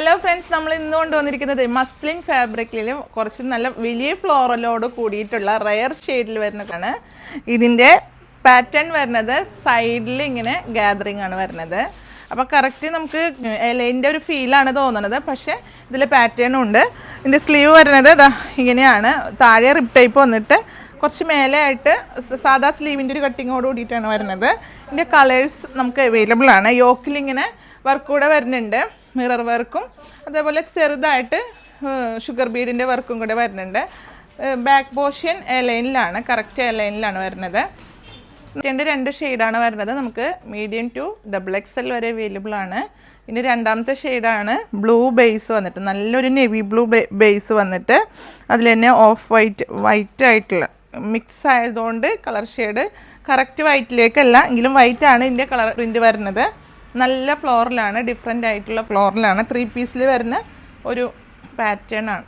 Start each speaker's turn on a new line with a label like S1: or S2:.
S1: Hello friends, നമ്മൾ ഇന്ന് കൊണ്ടുവന്നിരിക്കുന്നത് മസ്ലിൻ ഫാബ്രിക്കിൽ കുറച്ച് നല്ല വലിയ ഫ്ലോറലോട് കൂടിയിട്ടുള്ള റയർ ഷെയ്ഡിൽ വരുന്നതാണ്. ഇതിൻ്റെ പാറ്റേൺ വരുന്നത് സൈഡിൽ ഇങ്ങനെ ഗാദറിങ് ആണ് വരുന്നത്. അപ്പോൾ കറക്റ്റ് നമുക്ക് ഇലയിൻ്റെ ഒരു ഫീലാണ് തോന്നുന്നത്, പക്ഷേ ഇതിൽ പാറ്റേണും ഉണ്ട്. ഇതിൻ്റെ സ്ലീവ് വരുന്നത് ഇങ്ങനെയാണ്, താഴെ റിപ്പ് ടൈപ്പ് വന്നിട്ട് കുറച്ച് മേലെ ആയിട്ട് സാധാ സ്ലീവിൻ്റെ ഒരു കട്ടിങ്ങോട് കൂടിയിട്ടാണ് വരുന്നത്. ഇതിൻ്റെ കളേഴ്സ് നമുക്ക് അവൈലബിൾ ആണ്. യോക്കിൽ ഇങ്ങനെ വർക്ക് കൂടെ വരുന്നുണ്ട്, മിറർ വർക്കും അതേപോലെ ചെറുതായിട്ട് ഷുഗർ ബീഡിൻ്റെ വർക്കും കൂടെ വരുന്നുണ്ട്. ബാക്ക് പോർഷൻ എലൈനിലാണ്, കറക്റ്റ് എലൈനിലാണ് വരുന്നത്. രണ്ട് ഷെയ്ഡാണ് വരുന്നത്. നമുക്ക് മീഡിയം ടു XXL വരെ അവൈലബിൾ ആണ്. ഇനി രണ്ടാമത്തെ ഷെയ്ഡാണ് ബ്ലൂ ബേസ് വന്നിട്ട്, നല്ലൊരു നെവി ബ്ലൂ ബേസ് വന്നിട്ട് അതിൽ തന്നെ ഓഫ് വൈറ്റ് ആയിട്ടുള്ള മിക്സ് ആയതുകൊണ്ട് കളർ ഷെയ്ഡ് കറക്റ്റ് വൈറ്റിലേക്കല്ല എങ്കിലും വൈറ്റാണ് ഇതിൻ്റെ കളർ പ്രിൻറ്റ് വരുന്നത്. നല്ല ഫ്ലോറിലാണ്, ഡിഫറെൻ്റ് ആയിട്ടുള്ള ഫ്ലോറിലാണ്, 3 പീസിൽ വരുന്ന ഒരു പാറ്റേൺ ആണ്.